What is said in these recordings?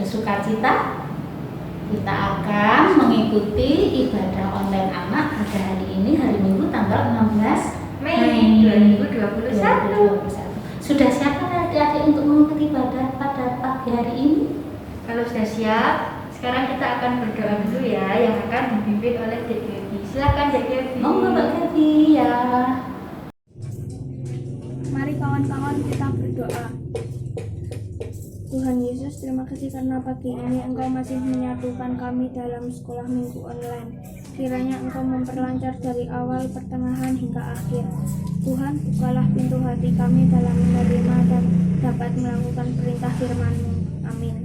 Sukacita, kita akan mengikuti ibadah online anak pada hari ini, hari Minggu tanggal 16 Mei 2021. Sudah siap adik-adik untuk mengikuti ibadah pada pagi hari ini? Kalau sudah siap, sekarang kita akan berdoa dulu ya, yang akan dipimpin oleh Dek Gaby. Silakan Dek Gaby. Monggo Mbak Gaby ya. Mari kawan-kawan kita berdoa. Tuhan Yesus, terima kasih karena pagi ini Engkau masih menyatukan kami dalam sekolah minggu online. Kiranya Engkau memperlancar dari awal, pertengahan hingga akhir. Tuhan, bukalah pintu hati kami dalam menerima dan dapat melakukan perintah firman-Mu. Amin.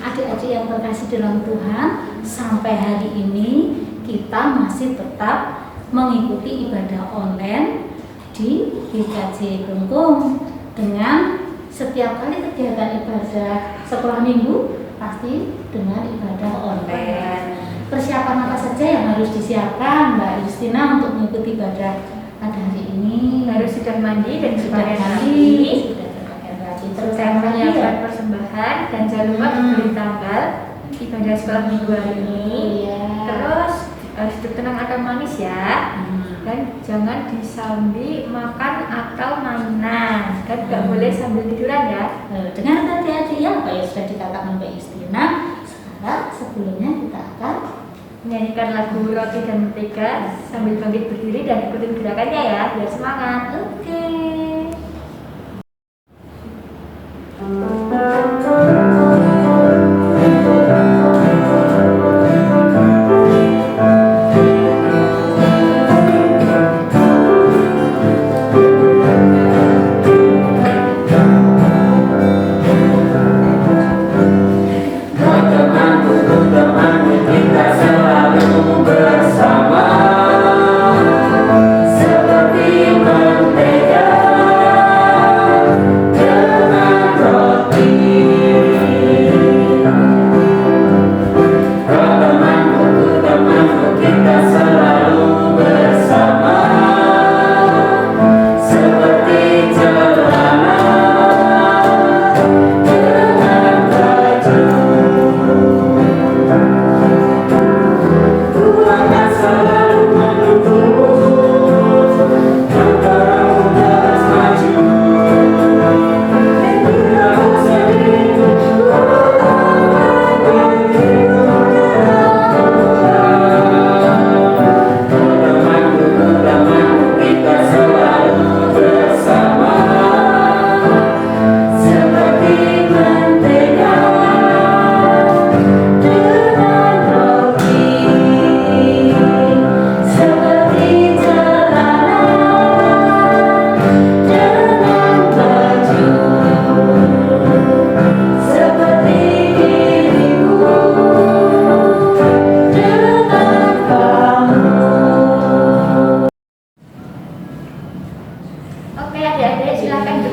Adik-adik yang terkasih dalam Tuhan, sampai hari ini kita masih tetap mengikuti ibadah online di GKJ Kelungkung dengan setiap kali kegiatan ibadah sekolah minggu pasti dengan ibadah online. Persiapan apa saja yang harus disiapkan Mbak Justina untuk mengikuti ibadah pada hari ini? Harus sudah mandi dan sudah rapi, terus menyiapkan persembahan dan jangan lupa beri tanggal ibadah sekolah minggu hari ini. Terus harus tenang atau manis ya. Dan jangan disambi makan atau mainan, dan nggak boleh sambil tiduran ya. Dengan hati-hati ya, apa yang sudah dikatakan Mbak Justina. Sekarang sebelumnya kita akan menyanyikan lagu Roti dan Mentega sambil bangkit berdiri dan ikutin gerakannya ya, biar semangat. Oke.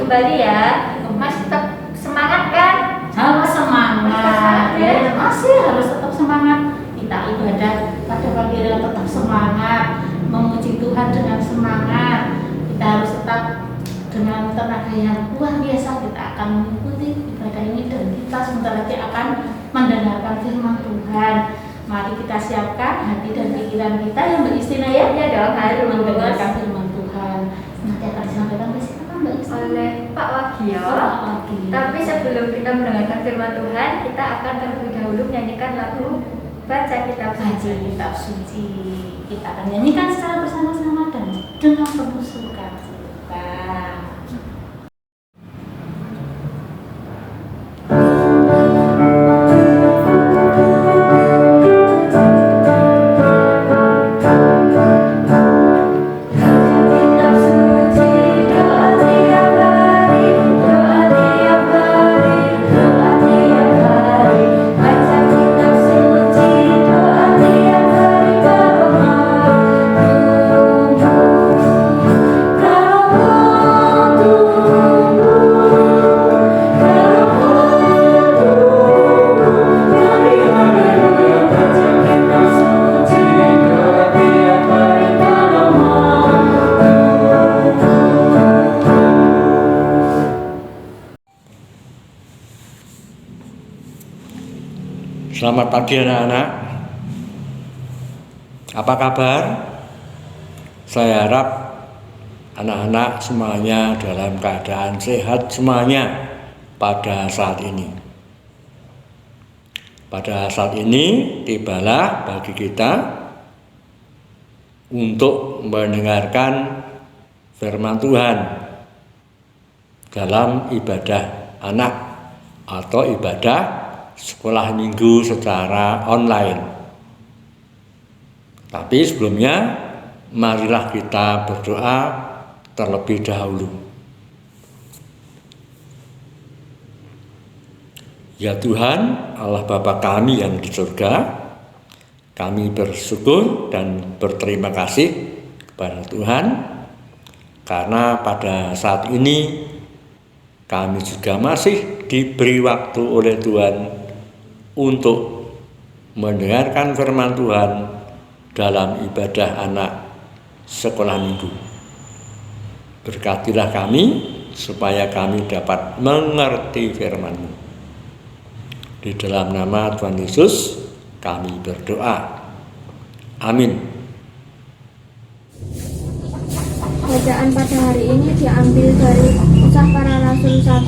Kembali ya, Mas tetap semangat kan? Harus semangat ya, masih harus tetap semangat. Kita ibadah pada pagi ini tetap semangat, memuji Tuhan dengan semangat. Kita harus tetap dengan tenaga yang luar biasa. Kita akan mengikuti ibadah ini dan kita sebentar lagi akan mendengarkan firman Tuhan. Mari kita siapkan hati dan pikiran kita yang beristimewa ya dong, harus mendengarkan firman Tuhan. Nanti akan disampaikan oleh Pak Wagio. Tapi sebelum kita mendengarkan firman Tuhan, kita akan terlebih dahulu menyanyikan lagu Baca Kitab Baca Kitab Suci. Kita akan nyanyikan secara bersama-sama dan dengan penuh sukacita. Selamat pagi anak-anak. Apa kabar? Saya harap anak-anak semuanya dalam keadaan sehat semuanya pada saat ini. Pada saat ini tibalah bagi kita untuk mendengarkan firman Tuhan dalam ibadah anak atau ibadah sekolah minggu secara online. Tapi sebelumnya, marilah kita berdoa terlebih dahulu. Ya Tuhan, Allah Bapa kami yang di surga, kami bersyukur dan berterima kasih kepada Tuhan karena pada saat ini kami juga masih diberi waktu oleh Tuhan untuk mendengarkan firman Tuhan dalam ibadah anak sekolah minggu. Berkatilah kami supaya kami dapat mengerti firman-Mu. Di dalam nama Tuhan Yesus kami berdoa. Amin. Bacaan pada hari ini diambil dari Kisah Para Rasul 1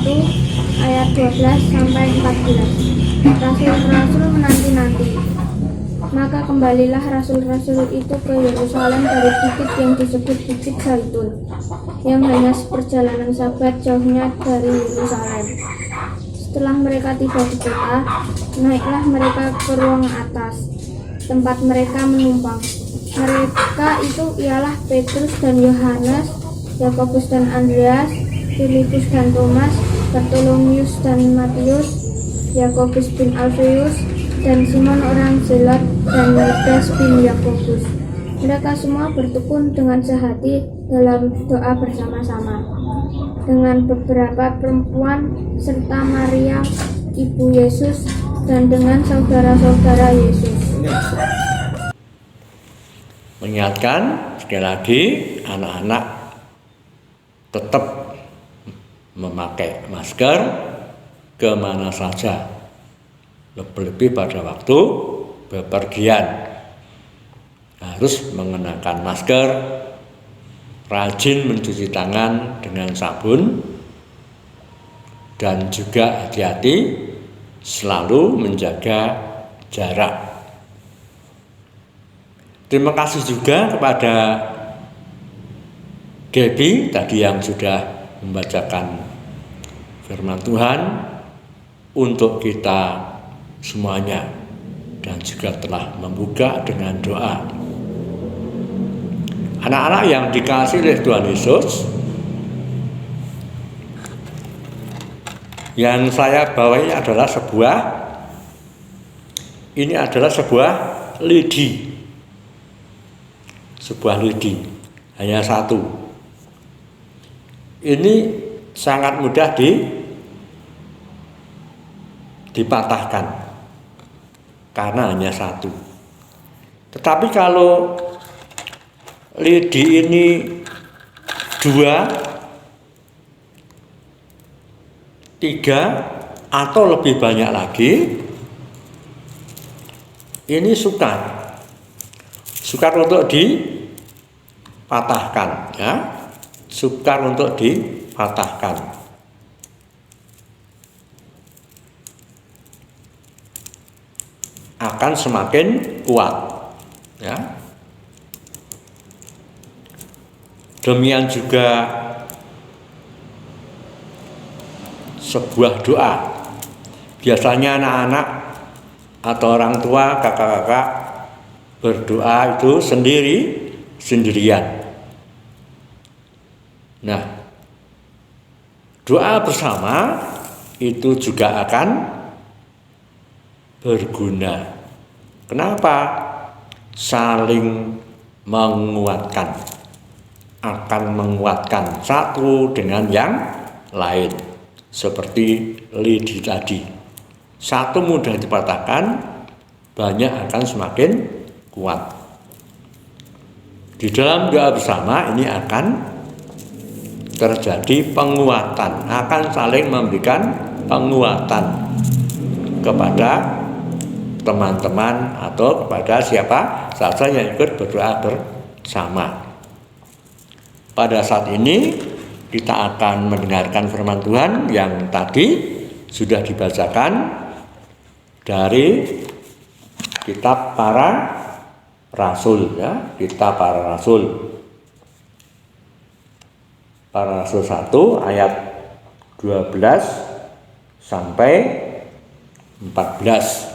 ayat 12 sampai 14. Rasul-rasul menanti-nanti. Maka kembalilah rasul-rasul itu ke Yerusalem dari bukit yang disebut Bukit Zaitun, yang hanya seperjalanan sabat jauhnya dari Yerusalem. Setelah mereka tiba di kota, naiklah mereka ke ruang atas, tempat mereka menumpang. Mereka itu ialah Petrus dan Yohanes, Yakobus dan Andreas, Filipus dan Thomas, Bartolomeus dan Matius, Yakobus bin Alfeus, dan Simon orang Zelot, dan Yudas bin Yakobus. Mereka semua bertekun dengan sehati dalam doa bersama-sama dengan beberapa perempuan serta Maria ibu Yesus dan dengan saudara-saudara Yesus. Mengingatkan sekali lagi anak-anak tetap memakai masker kemana saja, lebih-lebih pada waktu bepergian harus mengenakan masker, rajin mencuci tangan dengan sabun, dan juga hati-hati selalu menjaga jarak. Terima kasih juga kepada Debbie tadi yang sudah membacakan firman Tuhan untuk kita semuanya dan juga telah membuka dengan doa. Anak-anak yang dikasihi oleh Tuhan Yesus, yang saya bawa ini adalah sebuah lidi. Sebuah lidi, hanya satu. Ini sangat mudah dipatahkan karena hanya satu. Tetapi kalau lidi ini 2, 3 atau lebih banyak lagi, ini sukar untuk dipatahkan, ya, sukar untuk dipatahkan. akan semakin kuat. Ya. Demikian juga sebuah doa. Biasanya anak-anak atau orang tua, kakak-kakak berdoa itu sendirian. Nah, doa bersama itu juga akan berguna. Kenapa? Saling menguatkan, akan menguatkan satu dengan yang lain. Seperti lidi tadi, satu mudah dipatahkan, banyak akan semakin kuat. Di dalam doa bersama ini akan terjadi penguatan, akan saling memberikan penguatan kepada teman-teman atau kepada siapa saja yang ikut berdoa bersama. Pada saat ini kita akan mendengarkan firman Tuhan yang tadi sudah dibacakan dari kitab para rasul, ya, kitab para rasul. Para rasul 1 ayat 12 sampai 14.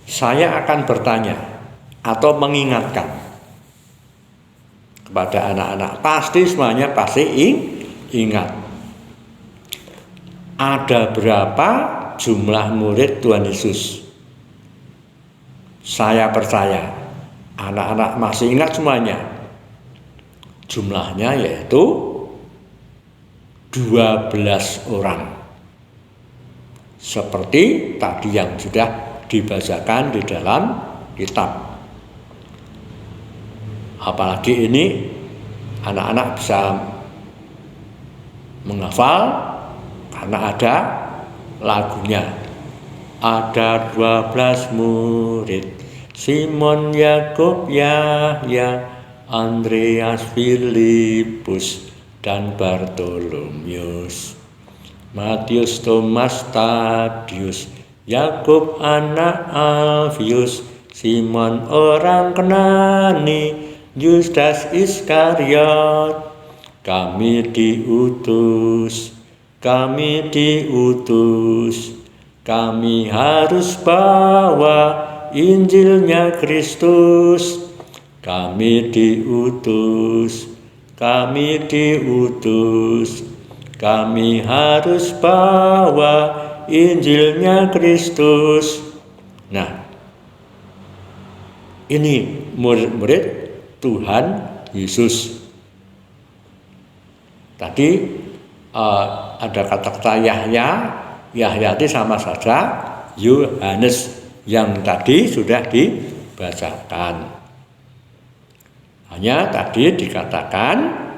Saya akan bertanya atau mengingatkan kepada anak-anak, pasti semuanya pasti ingat. Ada berapa jumlah murid Tuhan Yesus? Saya percaya anak-anak masih ingat semuanya. Jumlahnya yaitu 12 orang. Seperti tadi yang sudah dibacakan di dalam kitab. Apalagi ini anak-anak bisa menghafal karena ada lagunya. Ada 12 murid, Simon, Yakub, Yahya, Andreas, Filipus, dan Bartolomeus, Matius, Thomas, Tadius, Yakub anak Alfius, Simon orang Kenani, Yudas Iskariot. Kami diutus, kami harus bawa Injilnya Kristus. Kami diutus, kami harus bawa Injilnya Kristus. Nah, ini murid-murid Tuhan Yesus. Tadi ada kata-kata Yahya itu sama saja Yohanes yang tadi sudah dibacakan. Hanya tadi dikatakan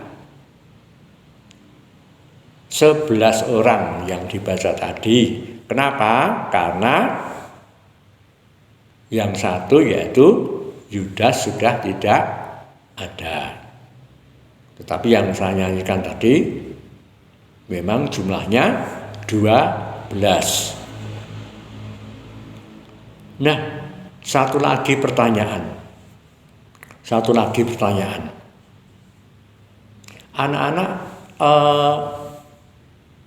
11 orang yang dibaca tadi. Kenapa? Karena yang satu yaitu Yudas sudah tidak ada. Tetapi yang saya nyanyikan tadi memang jumlahnya 12. Nah, satu lagi pertanyaan. Anak-anak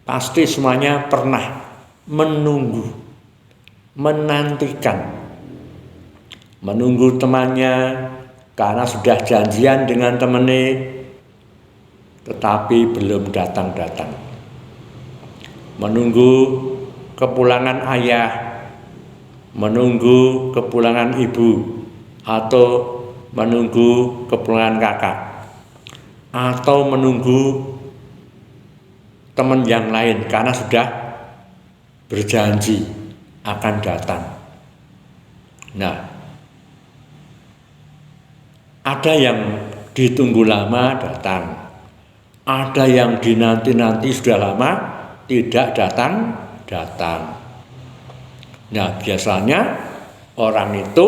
pasti semuanya pernah menunggu temannya karena sudah janjian dengan temannya tetapi belum datang-datang. Menunggu kepulangan ayah, menunggu kepulangan ibu, atau menunggu kepulangan kakak, atau menunggu teman yang lain karena sudah berjanji akan datang. Nah, ada yang ditunggu lama datang, ada yang dinanti-nanti sudah lama tidak datang. Nah, biasanya orang itu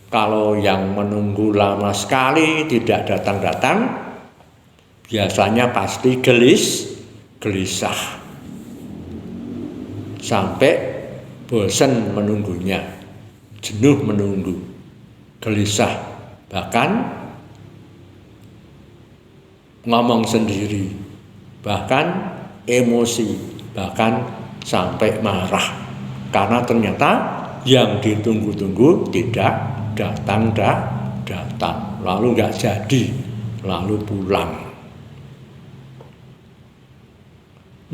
kalau yang menunggu lama sekali tidak datang-datang, biasanya pasti gelisah. sampai bosan menunggunya, jenuh menunggu, gelisah, bahkan ngomong sendiri, bahkan emosi, bahkan sampai marah karena ternyata yang ditunggu-tunggu tidak datang, lalu nggak jadi, lalu pulang.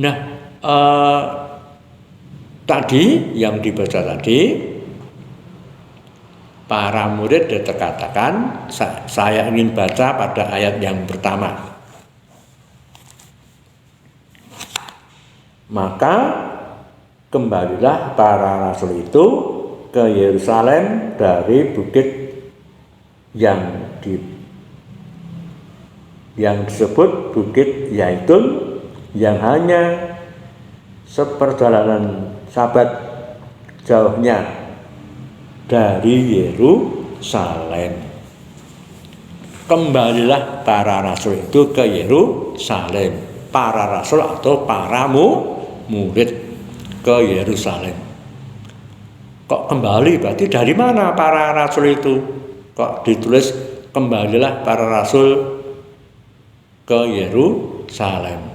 Nah, tadi yang dibaca tadi, para murid dikatakan, saya ingin baca pada ayat yang pertama. Maka kembalilah para rasul itu ke Yerusalem dari bukit yang disebut Bukit Zaitun, yang hanya seperjalanan Sabat jauhnya dari Yerusalem. Kembalilah para rasul itu ke Yerusalem, para rasul atau para murid ke Yerusalem. Kok kembali? Berarti dari mana para rasul itu? Kok ditulis kembalilah para rasul ke Yerusalem?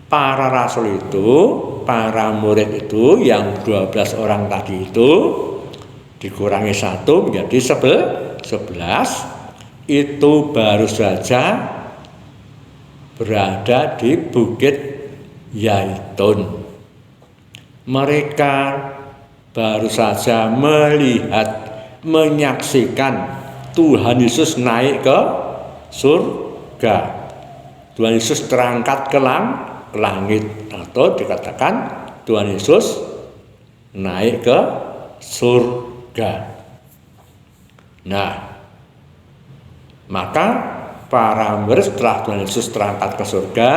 Para rasul itu, para murid itu yang 12 orang tadi itu dikurangi 1 menjadi 11, itu baru saja berada di Bukit Zaitun. Mereka baru saja melihat, menyaksikan Tuhan Yesus naik ke surga. Tuhan Yesus terangkat ke langit, atau dikatakan Tuhan Yesus naik ke surga. Nah, maka para murid setelah Tuhan Yesus terangkat ke surga,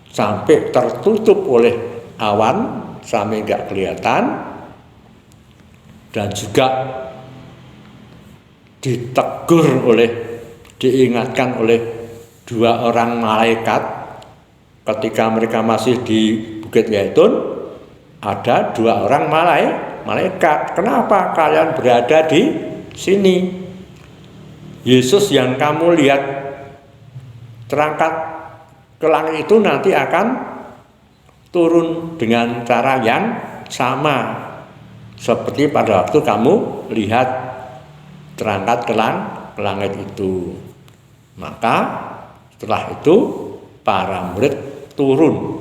sampai tertutup oleh awan sampai nggak kelihatan, dan juga diingatkan oleh 2 orang malaikat ketika mereka masih di Bukit Zaitun. Ada 2 orang malaikat, kenapa kalian berada di sini? Yesus yang kamu lihat terangkat ke langit itu nanti akan turun dengan cara yang sama seperti pada waktu kamu lihat terangkat ke langit itu. Maka setelah itu para murid turun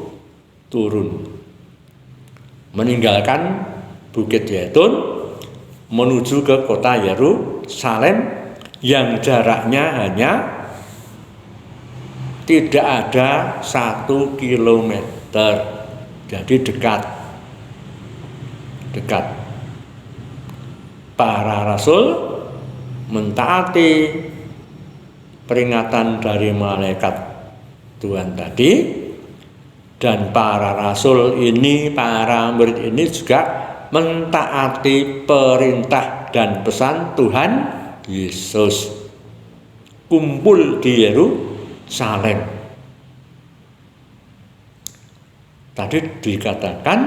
meninggalkan Bukit Zaitun menuju ke kota Yerusalem yang jaraknya hanya tidak ada 1 kilometer, jadi dekat. Para rasul mentaati peringatan dari malaikat Tuhan tadi, dan para rasul ini, para murid ini juga mentaati perintah dan pesan Tuhan Yesus. Kumpul di Yerusalem. Tadi dikatakan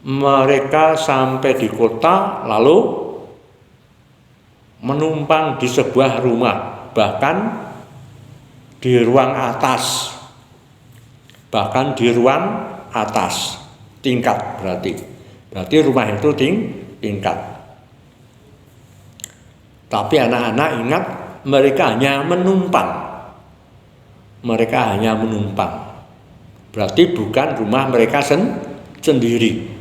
mereka sampai di kota lalu menumpang di sebuah rumah, bahkan di ruang atas, tingkat berarti rumah itu tingkat. Tapi anak-anak ingat, mereka hanya menumpang, berarti bukan rumah mereka sendiri.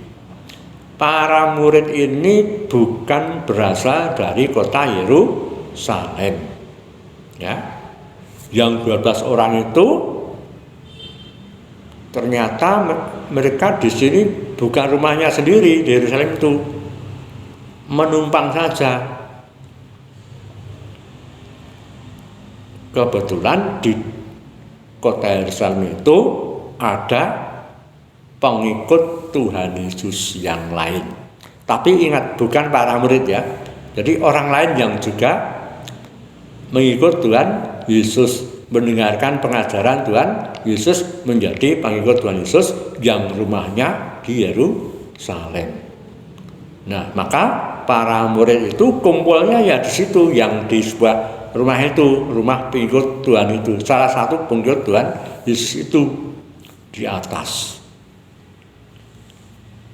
Para murid ini bukan berasal dari kota Yerusalem, ya. Yang 12 orang itu ternyata mereka di sini bukan rumahnya sendiri di Yerusalem itu, menumpang saja. Kebetulan di kota Yerusalem itu ada pengikut Tuhan Yesus yang lain. Tapi ingat, bukan para murid ya. Jadi orang lain yang juga mengikut Tuhan Yesus mendengarkan pengajaran Tuhan Yesus, menjadi pengikut Tuhan Yesus yang rumahnya di Yerusalem. Nah, maka para murid itu kumpulnya ya di situ, yang di sebuah rumah itu, rumah pengikut Tuhan itu. Salah satu pengikut Tuhan Yesus itu di atas.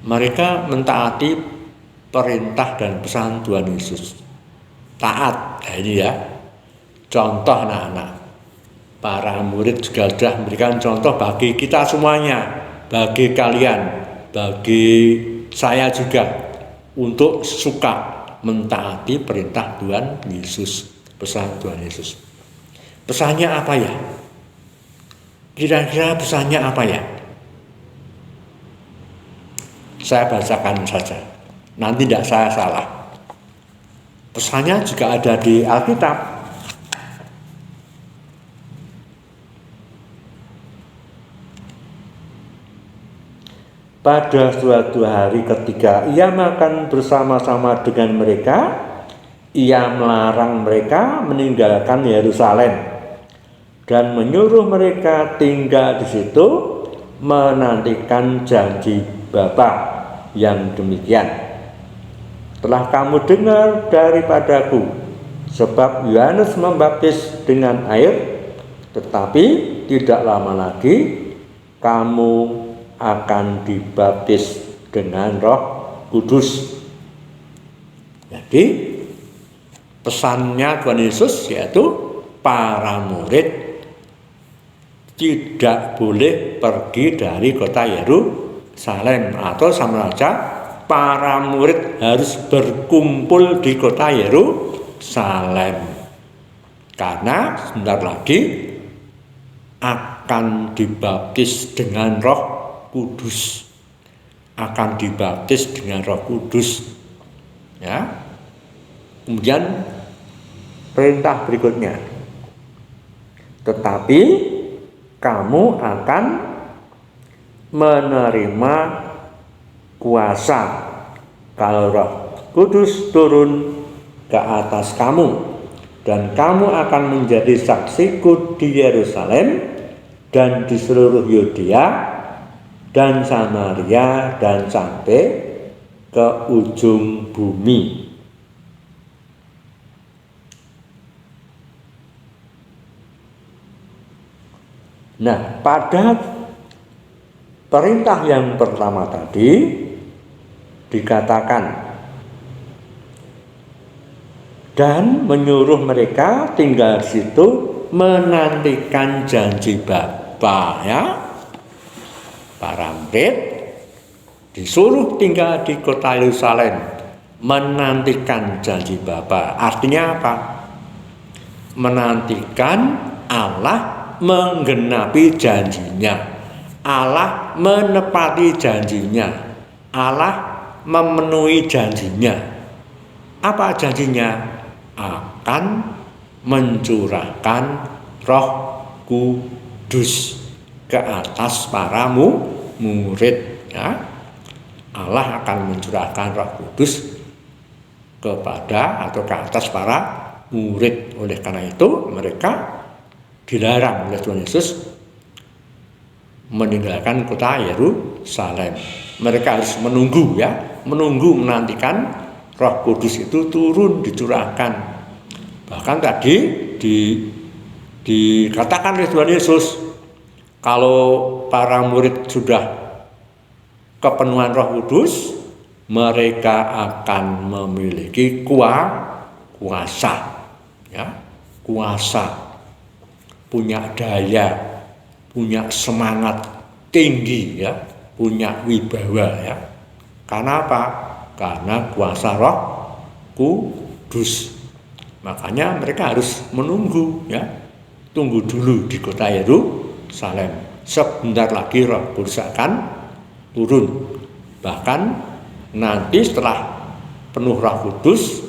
Mereka mentaati perintah dan pesan Tuhan Yesus. Taat, nah ini ya. Contoh anak-anak. Para murid juga sudah memberikan contoh bagi kita semuanya, bagi kalian, bagi saya juga, untuk suka mentaati perintah Tuhan Yesus, pesan Tuhan Yesus. Pesannya apa ya? Kira-kira pesannya apa ya? Saya bacakan saja, nanti tidak saya salah. Pesannya juga ada di Alkitab. Pada suatu hari ketika ia makan bersama-sama dengan mereka, ia melarang mereka meninggalkan Yerusalem dan menyuruh mereka tinggal di situ menantikan janji Bapa yang demikian. Telah kamu dengar daripadaku, sebab Yohanes membaptis dengan air, tetapi tidak lama lagi kamu akan dibaptis dengan Roh Kudus. Jadi pesannya Tuhan Yesus yaitu para murid tidak boleh pergi dari kota Yerusalem, atau sama saja para murid harus berkumpul di kota Yerusalem, karena sebentar lagi akan dibaptis dengan Roh Kudus, akan dibaptis dengan Roh Kudus. Ya. Kemudian perintah berikutnya, tetapi kamu akan menerima kuasa kalau Roh Kudus turun ke atas kamu, dan kamu akan menjadi saksiku di Yerusalem dan di seluruh Yudea dan Samaria dan sampai ke ujung bumi. Nah, pada perintah yang pertama tadi dikatakan, dan menyuruh mereka tinggal di situ menantikan janji Bapa, ya. Para murid disuruh tinggal di kota Yerusalem menantikan janji Bapa. Artinya apa? Menantikan Allah menggenapi janjinya, Allah menepati janjinya, Allah memenuhi janjinya. Apa janjinya? Akan mencurahkan Roh Kudus ke atas para murid, ya. Allah akan mencurahkan Roh Kudus kepada atau ke atas para murid. Oleh karena itu mereka dilarang oleh Tuhan Yesus meninggalkan kota Yerusalem. Mereka harus menunggu, ya, menantikan Roh Kudus itu turun, dicurahkan. Bahkan tadi dikatakan oleh Tuhan Yesus, kalau para murid sudah kepenuhan Roh Kudus, mereka akan memiliki kuasa, ya, kuasa, punya daya, punya semangat tinggi, ya, punya wibawa, ya. Karena apa? Karena kuasa Roh Kudus. Makanya mereka harus menunggu, ya, tunggu dulu di kota Yerusalem. Sebentar lagi Roh Kudus akan turun. Bahkan nanti setelah penuh Roh Kudus,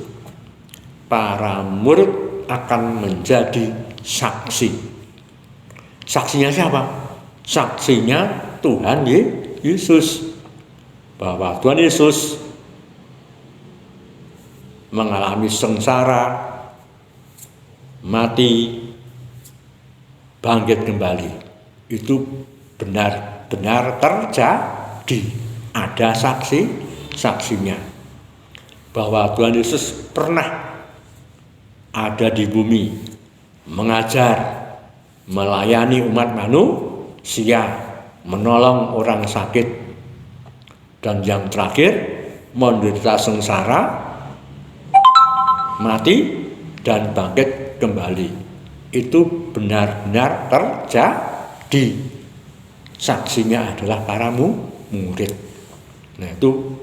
para murid akan menjadi saksi. Saksinya siapa? Saksinya Tuhan Yesus, bahwa Tuhan Yesus mengalami sengsara, mati, bangkit kembali. Itu benar-benar terjadi. Ada saksinya bahwa Tuhan Yesus pernah ada di bumi, mengajar, melayani umat manusia, menolong orang sakit, dan yang terakhir menderita sengsara, mati, dan bangkit kembali. Itu benar-benar terjadi. Saksinya adalah para murid. Nah itu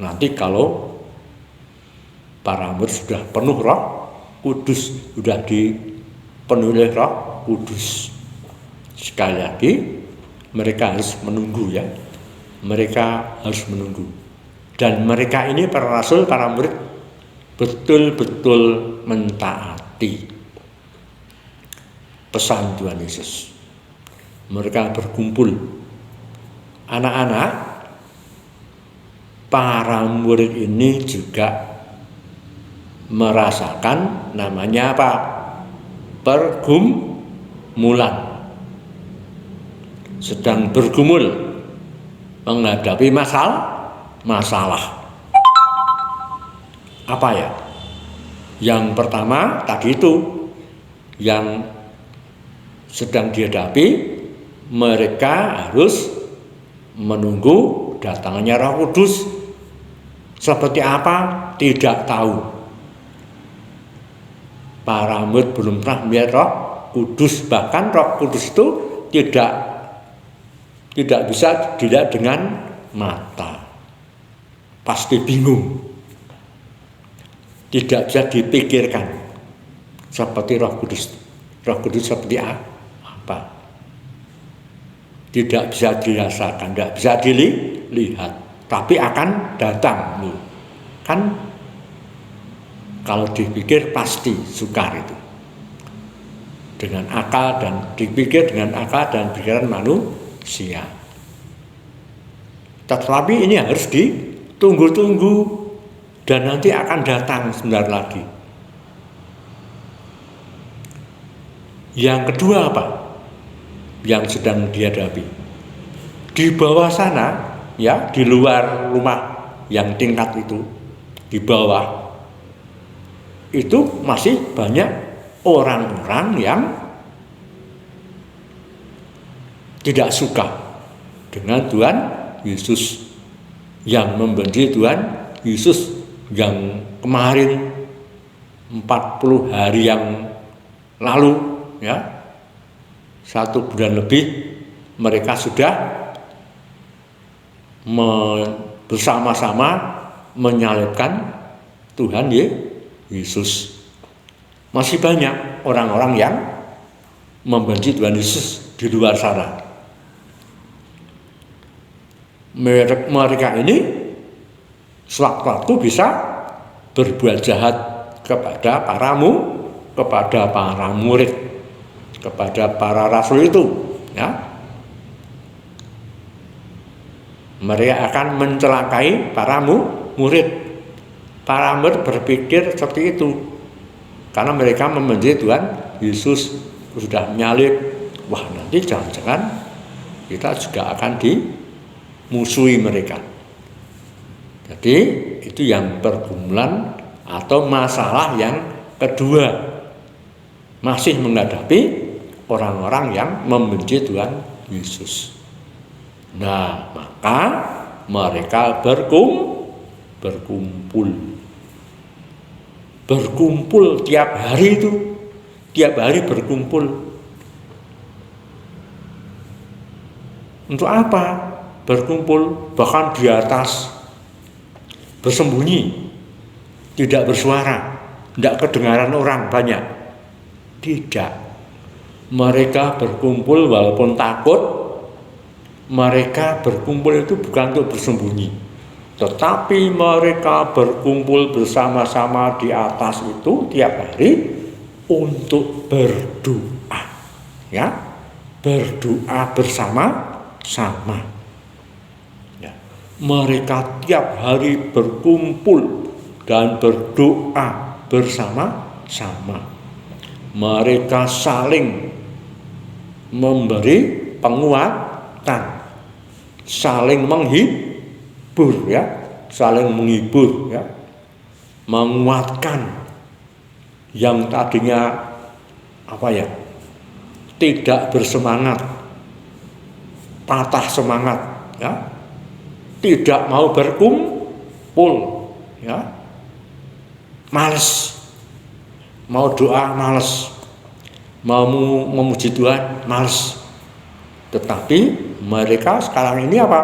nanti kalau para murid sudah penuh Roh Kudus, sudah dipenuhi oleh Roh Kudus, sekali lagi mereka harus menunggu ya. Mereka harus menunggu. Dan mereka ini para rasul, para murid betul-betul mentaati pesan Tuhan Yesus. Mereka berkumpul. Anak-anak, para murid ini juga merasakan namanya apa? Pergumulan. Sedang bergumul menghadapi masalah. Apa ya? Yang pertama tadi itu yang sedang dihadapi, mereka harus menunggu datangnya Roh Kudus. Seperti apa? Tidak tahu. Para murid belum pernah melihat Roh Kudus. Bahkan Roh Kudus itu tidak bisa dilihat dengan mata. Pasti bingung. Tidak bisa dipikirkan seperti Roh Kudus. Roh Kudus seperti apa? Tidak bisa dirasakan, tidak bisa dilihat, tapi akan datang. Kan kalau dipikir pasti sukar itu. Dengan akal dan dipikir dengan akal dan pikiran manusia. Tetapi ini harus ditunggu-tunggu dan nanti akan datang sebentar lagi. Yang kedua apa? Yang sedang dihadapi. Di bawah sana, ya, di luar rumah yang tingkat itu, di bawah itu masih banyak orang-orang yang tidak suka dengan Tuhan Yesus, yang membenci Tuhan Yesus, yang kemarin 40 hari yang lalu, ya, 1 bulan lebih mereka sudah bersama-sama menyalibkan Tuhan Yesus. Masih banyak orang-orang yang membenci Tuhan Yesus di luar sana. Mereka ini sewaktu-waktu bisa berbuat jahat kepada para murid, kepada para rasul itu, ya. Mereka akan mencelakai para murid. Para murid berpikir seperti itu karena mereka membenci Tuhan Yesus, sudah menyalib. Wah, nanti jangan-jangan kita juga akan dimusuhi mereka. Jadi itu yang pergumulan atau masalah yang kedua, masih menghadapi orang-orang yang membenci Tuhan Yesus. Nah, maka mereka berkumpul tiap hari itu, tiap hari berkumpul. Untuk apa berkumpul? Bahkan di atas, bersembunyi, tidak bersuara, tidak kedengaran orang banyak. Tidak. Mereka berkumpul walaupun takut. Mereka berkumpul itu bukan untuk bersembunyi, tetapi mereka berkumpul bersama-sama di atas itu tiap hari untuk berdoa, ya, berdoa bersama-sama. Ya. Mereka tiap hari berkumpul dan berdoa bersama-sama. Mereka saling memberi penguatan, saling menghibur ya, saling menghibur ya, menguatkan yang tadinya tidak bersemangat, patah semangat ya, tidak mau berkumpul ya, males, mau doa males, mau memuji Tuhan males. Tetapi mereka sekarang ini apa?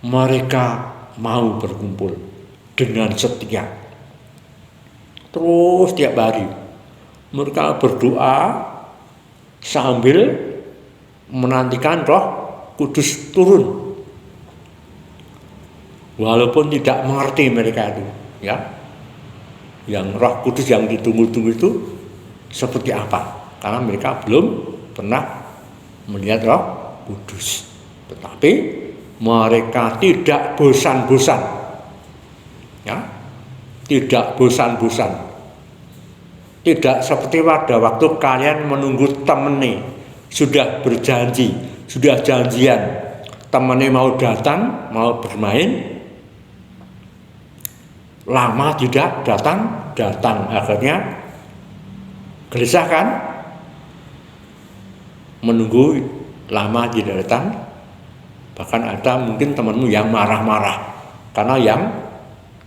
Mereka mau berkumpul dengan setia. Terus tiap hari mereka berdoa sambil menantikan Roh Kudus turun. Walaupun tidak mengerti mereka itu, ya, yang Roh Kudus yang ditunggu-tunggu itu seperti apa? Karena mereka belum pernah melihat Roh Kudus. Tetapi mereka tidak bosan-bosan, ya, tidak bosan-bosan. Tidak seperti pada waktu kalian menunggu temani, sudah berjanji, sudah janjian, temannya mau datang, mau bermain, lama tidak datang, akhirnya gelisah kan? Menunggu lama tidak datang, bahkan ada mungkin temanmu yang marah-marah karena yang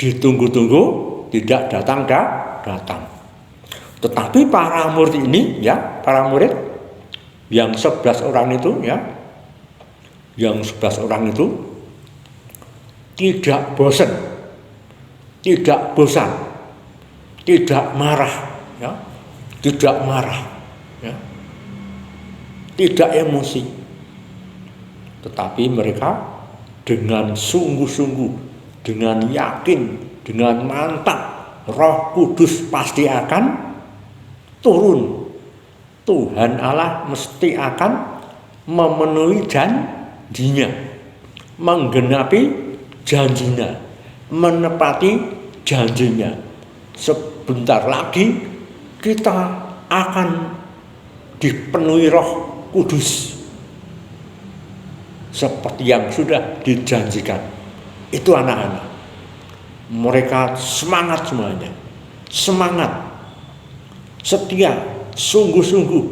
ditunggu-tunggu tidak datang. Tetapi para murid ini ya, para murid yang 11 orang itu ya, yang 11 orang itu tidak bosan, tidak marah ya, tidak emosi. Tetapi mereka dengan sungguh-sungguh, dengan yakin, dengan mantap, Roh Kudus pasti akan turun. Tuhan Allah mesti akan memenuhi janjinya, menggenapi janjinya, menepati janjinya. Sebentar lagi kita akan dipenuhi Roh Kudus seperti yang sudah dijanjikan. Itu anak-anak, mereka semangat semuanya, semangat, setia, sungguh-sungguh,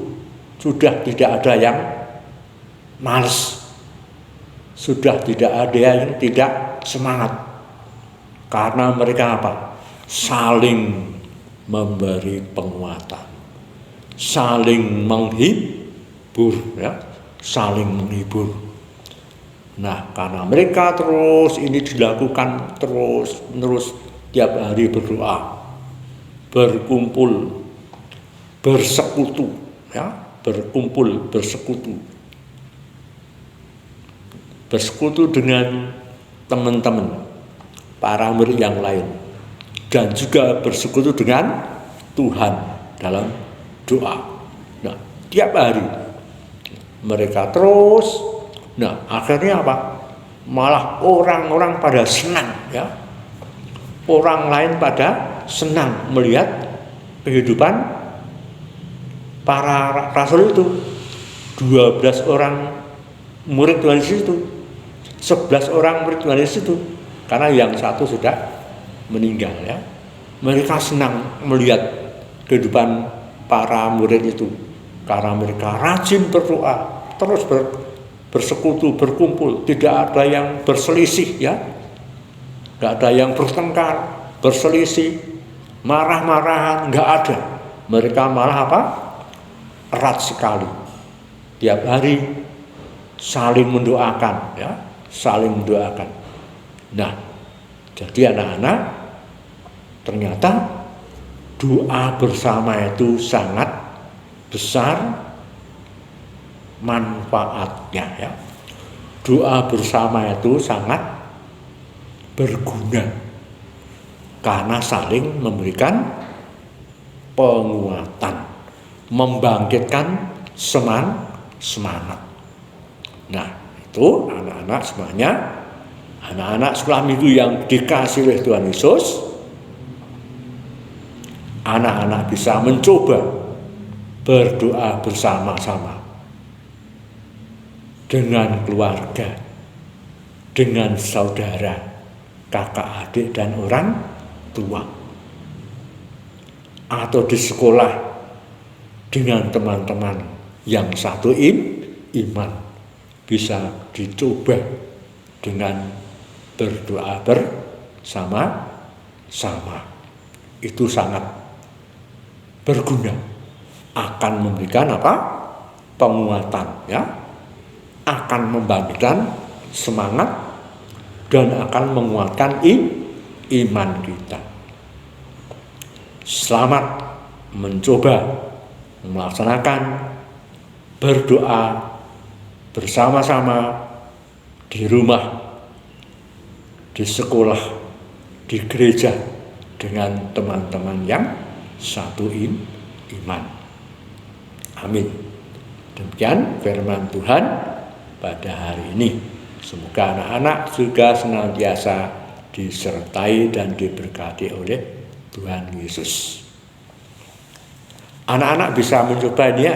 sudah tidak ada yang malas, sudah tidak ada yang tidak semangat, karena mereka apa? Saling memberi penguatan, saling menghibur ya, saling menghibur. Nah, karena mereka terus ini dilakukan terus menerus, tiap hari berdoa, berkumpul, bersekutu ya, berkumpul, bersekutu dengan teman-teman para murid yang lain, dan juga bersekutu dengan Tuhan dalam doa. Nah, tiap hari mereka terus. Nah, akhirnya apa? Malah orang-orang pada senang ya. Orang lain pada senang melihat kehidupan para rasul itu. 12 orang murid Tuhan Yesus itu, 11 orang murid Tuhan Yesus itu. Karena yang satu sudah meninggal ya. Mereka senang melihat kehidupan para murid itu, karena mereka rajin berdoa, terus bersekutu, berkumpul, tidak ada yang berselisih ya, tidak ada yang bertengkar, berselisih, marah-marahan, nggak ada. Mereka malah apa? Erat sekali, tiap hari saling mendoakan ya, saling mendoakan. Nah, jadi anak-anak, ternyata doa bersama itu sangat besar manfaatnya ya. Doa bersama itu sangat berguna karena saling memberikan penguatan, membangkitkan semangat. Nah, itu anak-anak semuanya, anak-anak sekolah minggu yang dikasih oleh Tuhan Yesus, anak-anak bisa mencoba berdoa bersama-sama dengan keluarga, dengan saudara, kakak adik dan orang tua, atau di sekolah dengan teman-teman yang satu iman, bisa dicoba dengan berdoa bersama-sama. Itu sangat berguna, akan memberikan penguatan, ya, akan membangkitkan semangat dan akan menguatkan iman kita. Selamat mencoba melaksanakan berdoa bersama-sama di rumah, di sekolah, di gereja dengan teman-teman yang satu iman. Amin. Demikian firman Tuhan pada hari ini. Semoga anak-anak juga senantiasa disertai dan diberkati oleh Tuhan Yesus. Anak-anak bisa mencoba ini,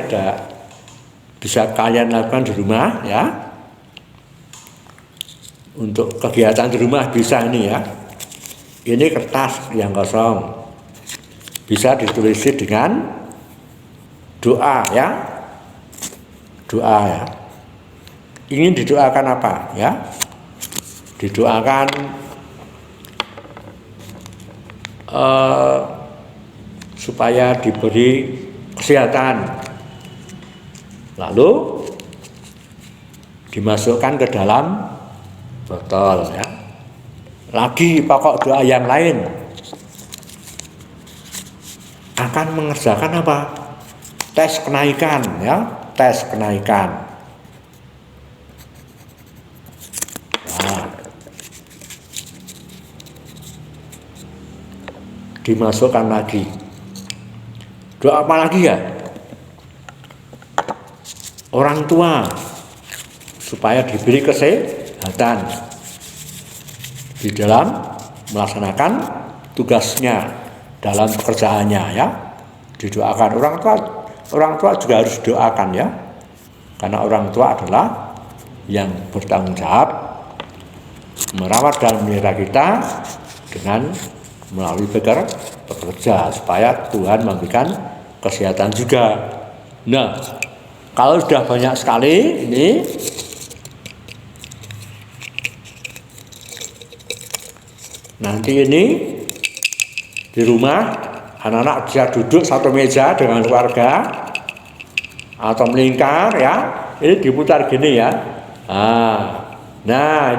bisa kalian lakukan di rumah, ya. Untuk kegiatan di rumah bisa ini, ya. Ini kertas yang kosong, bisa ditulis dengan doa, ya. Doa, ya. Ingin didoakan apa, ya? Didoakan supaya diberi kesehatan, lalu dimasukkan ke dalam botol, ya. Lagi pokok doa yang lain akan mengerjakan apa? Tes kenaikan, ya, tes kenaikan. Nah, dimasukkan lagi. Doa apa lagi, ya? Orang tua supaya diberi kesehatan di dalam melaksanakan tugasnya dalam pekerjaannya, ya. Didoakan orang tua juga harus didoakan, ya, karena orang tua adalah yang bertanggung jawab merawat dan memelihara kita dengan melalui bekerja supaya Tuhan memberikan kesehatan juga. Nah, kalau sudah banyak sekali ini, nanti ini di rumah anak-anak bisa duduk satu meja dengan keluarga atau melingkar, ya. Ini diputar gini, ya. Nah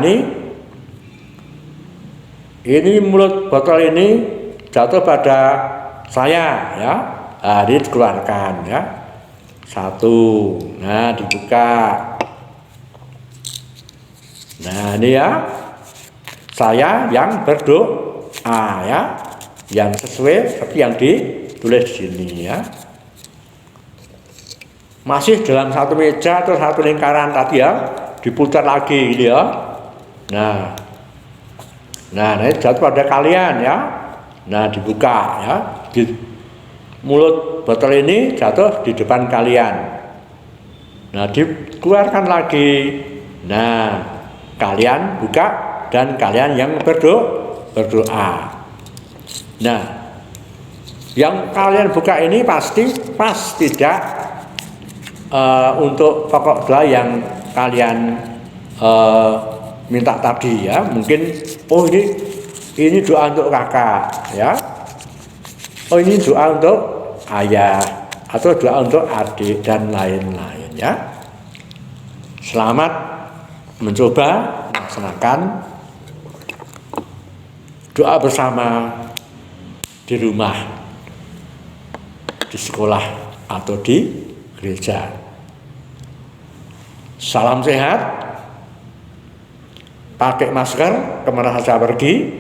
ini mulut botol ini jatuh pada saya, ya. Ini dikeluarkan, ya. Satu, nah dibuka. Nah ini, ya, saya yang berdoa, ya, yang sesuai seperti yang ditulis di sini, ya. Masih dalam satu meja atau satu lingkaran tadi, ya, diputar lagi, gitu, ya. Nah ini jatuh pada kalian, ya. Nah dibuka, ya. Mulut botol ini jatuh di depan kalian. Nah dikeluarkan lagi. Nah kalian buka dan kalian yang berdoa. Nah yang kalian buka ini pasti tidak untuk pokok doa yang kalian minta tadi, ya. Mungkin ini doa untuk kakak, ya. Ini doa untuk ayah atau doa untuk adik dan lain-lain, ya. Selamat mencoba melaksanakan doa bersama di rumah, di sekolah atau di gereja. Salam sehat, pakai masker kemana saja pergi,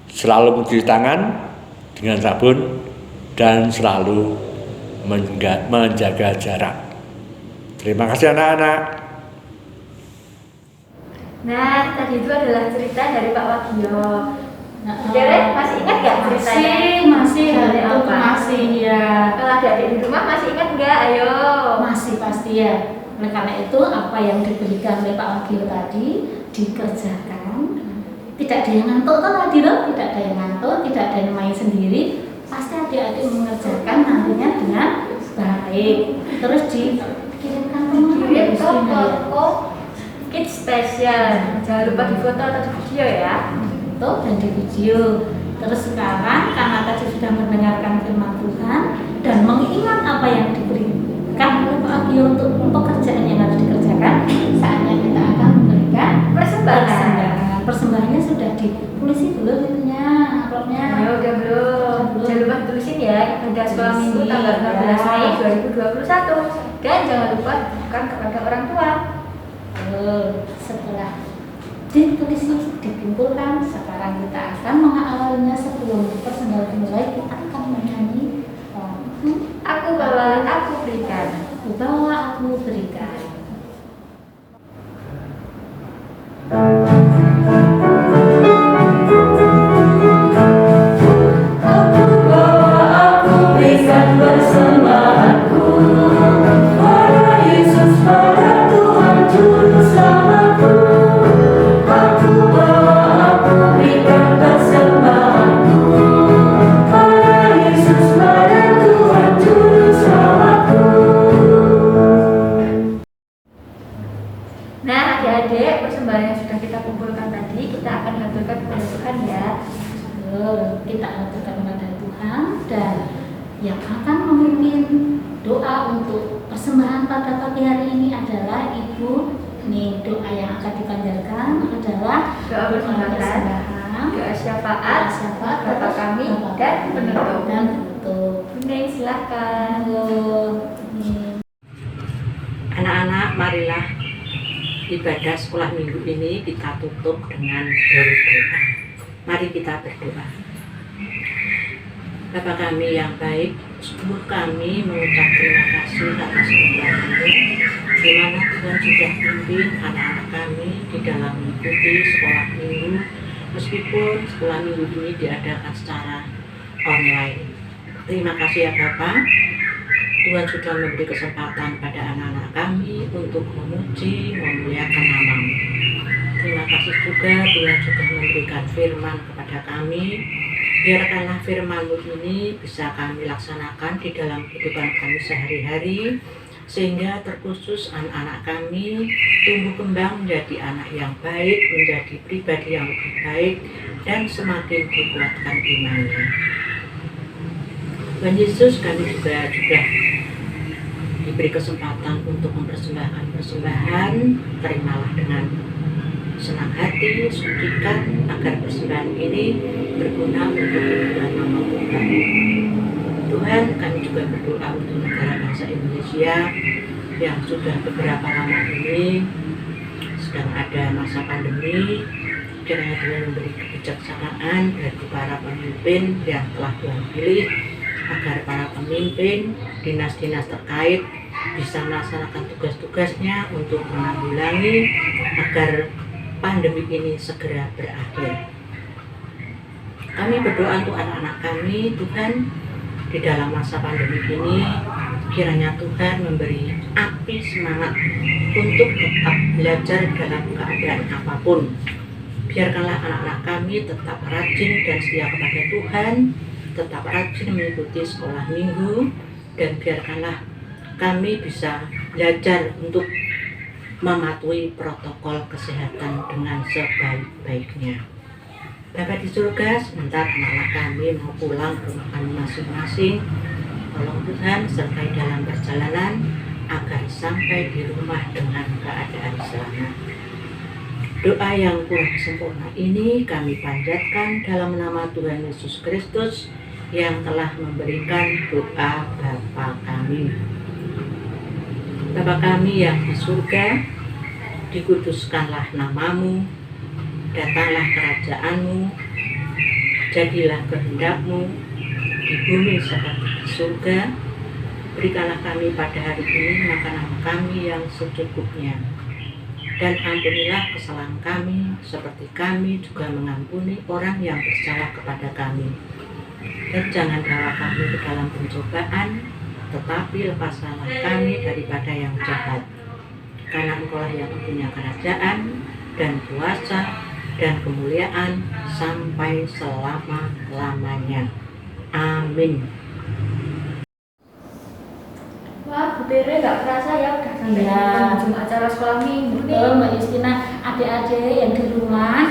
selalu mencuci tangan dengan sabun dan selalu menjaga jarak. Terima kasih anak-anak. Nah, tadi itu adalah cerita dari Pak Wagio. Masih ingat nggak ceritanya? Masih Dari itu apa? masih, ya. Kalau adik-adik di rumah masih ingat ayo. Masih pasti ya. Oleh karena itu apa yang diberikan oleh Pak Wagil tadi dikerjakan. Tidak ada yang ngantuk kan tadi loh, tidak ada yang ngantuk, tidak ada yang main sendiri. Pasti adik-adik mengerjakan nantinya dengan baik. Terus dikirimkan Kirim ke ya. toko Kids Special. Jangan lupa di foto atau di video ya. Foto dan di video. Terus sekarang karena tadi sudah mendengarkan firman Tuhan dan mengingat apa yang diberikan oleh Pak Agio untuk pekerjaan yang harus dikerjakan, saatnya kita akan memberikan Persembahan. Persembahannya sudah ditulis belum itunya, amplopnya? Ayo, udah belum. Jangan lupa tulisin ya. Ibadah sekolah minggu tanggal 16 Mei 2021. Dan jangan lupa bukan kepada orang tua. Setelah ditulis dikumpulkan, sekarang kita akan mengawalnya. Sebelum persembahan dimulai, kita akan menyanyi Aku bawa, aku berikan. Aku bawa, aku berikan. Nah, adik-adik, persembahan yang sudah kita kumpulkan tadi kita akan haturkan kepada Tuhan ya. Kita aturkan kepada Tuhan dan yang akan memimpin doa untuk persembahan pada pagi hari ini adalah Ibu. Nih doa yang akan dipanjatkan adalah Doa persembahan, doa syafaat, Bapa kami dan penutup. Bunda silahkan. Anak-anak, marilah ibadah sekolah minggu ini kita tutup dengan berdoa. Mari kita berdoa. Bapa kami yang baik, sungguh kami mengucap terima kasih atas pemberian-Mu, di mana Tuhan sudah pimpin anak-anak kami di dalam mengikuti sekolah minggu, meskipun sekolah minggu ini diadakan secara online. Terima kasih ya Bapak. Tuhan sudah memberi kesempatan pada anak-anak kami untuk memuji, memuliakan nama-Mu. Terima kasih juga Tuhan sudah memberikan firman kepada kami. Biarkanlah firman-Mu ini bisa kami laksanakan di dalam kehidupan kami sehari-hari, sehingga terkhusus anak-anak kami tumbuh kembang menjadi anak yang baik, menjadi pribadi yang lebih baik, dan semakin dikuatkan imannya. Tuhan Yesus, kami juga diberi kesempatan untuk mempersembahkan persembahan. Terimalah dengan senang hati, sucikan agar persembahan ini berguna untuk kemuliaan nama Tuhan. Tuhan, kami juga berdoa untuk negara bangsa Indonesia yang sudah beberapa lama ini sedang ada masa pandemi. Kiranya Tuhan memberi kebijaksanaan bagi para pemimpin yang telah Tuhan pilih, agar para pemimpin dinas-dinas terkait bisa melaksanakan tugas-tugasnya untuk menanggulangi agar pandemi ini segera berakhir. Kami berdoa untuk anak-anak kami, Tuhan, di dalam masa pandemi ini, kiranya Tuhan memberi api semangat untuk tetap belajar dalam keadaan apapun. Biarkanlah anak-anak kami tetap rajin dan setia kepada Tuhan, tetap rajin mengikuti sekolah minggu, dan biarkanlah kami bisa belajar untuk mematuhi protokol kesehatan dengan sebaik-baiknya. Bapa di surga, sebentar anak-anak kami mau pulang ke rumah kami masing-masing. Tolong Tuhan sertai dalam perjalanan agar sampai di rumah dengan keadaan selamat. Doa yang kurang sempurna ini kami panjatkan dalam nama Tuhan Yesus Kristus yang telah memberikan doa Bapa kami. Bapa kami yang di surga, dikuduskanlah nama-Mu, datanglah kerajaan-Mu, jadilah kehendak-Mu di bumi seperti di surga. Berikanlah kami pada hari ini makanan kami yang secukupnya, dan ampunilah kesalahan kami seperti kami juga mengampuni orang yang bersalah kepada kami. Dan jangan bawa kami ke dalam pencobaan, tetapi lepaskanlah kami daripada yang jahat. Karena Engkaulah yang mempunyai kerajaan dan kuasa dan kemuliaan sampai selama-lamanya. Amin. Wah, Bu Tere nggak kerasa ya udah sampai Iya. di penghujung acara sekolah minggu nih. Betul Mbak Justina, adik-adik yang di rumah,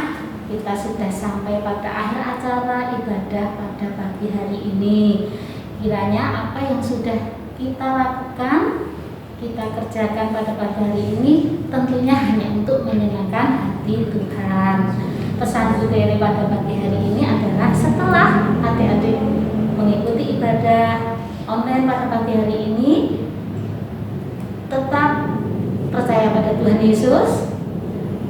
kita sudah sampai pada akhir acara ibadah pada pagi hari ini. Kiranya apa yang sudah kita lakukan, kita kerjakan pada pagi hari ini tentunya hanya untuk menyenangkan hati Tuhan. Pesan Bu Tere pada pagi hari ini adalah setelah adik-adik mengikuti ibadah online pada pagi hari ini, tetap percaya pada Tuhan Yesus,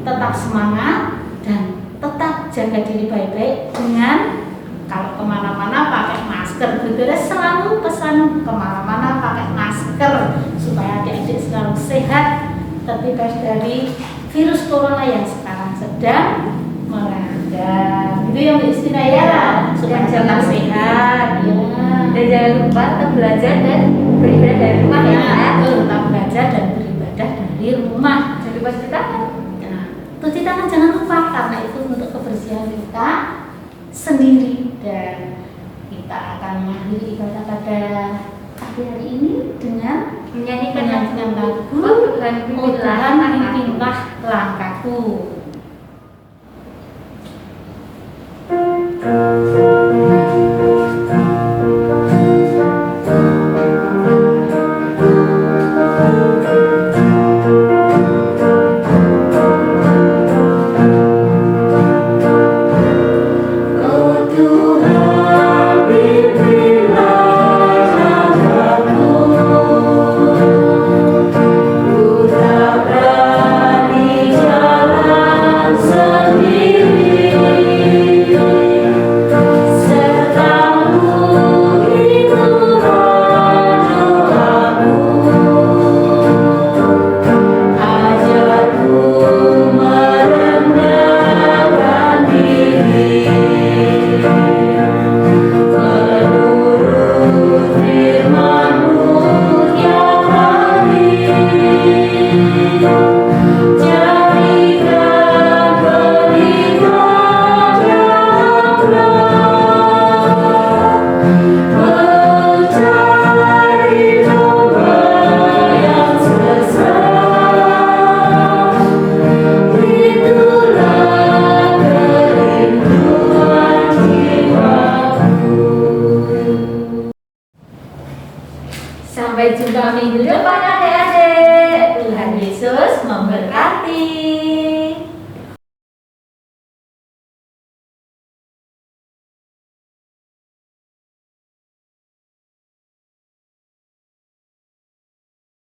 tetap semangat, dan tetap jaga diri baik-baik dengan kalau kemana-mana pakai masker. Betul, selalu pesan kemana-mana pakai masker supaya adik-adik selalu sehat, terbebas dari virus corona yang sekarang sedang melanda. Itu yang Mbak Justina ya, supaya tetap sehat. Ya. Dan jangan lupa tetap belajar dan beribadah dari rumah ya. Tetap belajar dan beribadah dari rumah. Jangan lupa cuci tangan. Nah, cuci tangan jangan lupa karena itu untuk kebersihan kita sendiri, dan kita akan mengakhiri ibadah pada pagi hari ini dengan Menyanyikan lagu Oh Tuhan Oh Tuhan pimpinlah pimpinlah langkahku. Sampai jumpa minggu depan adik-adik. Tuhan Yesus memberkati.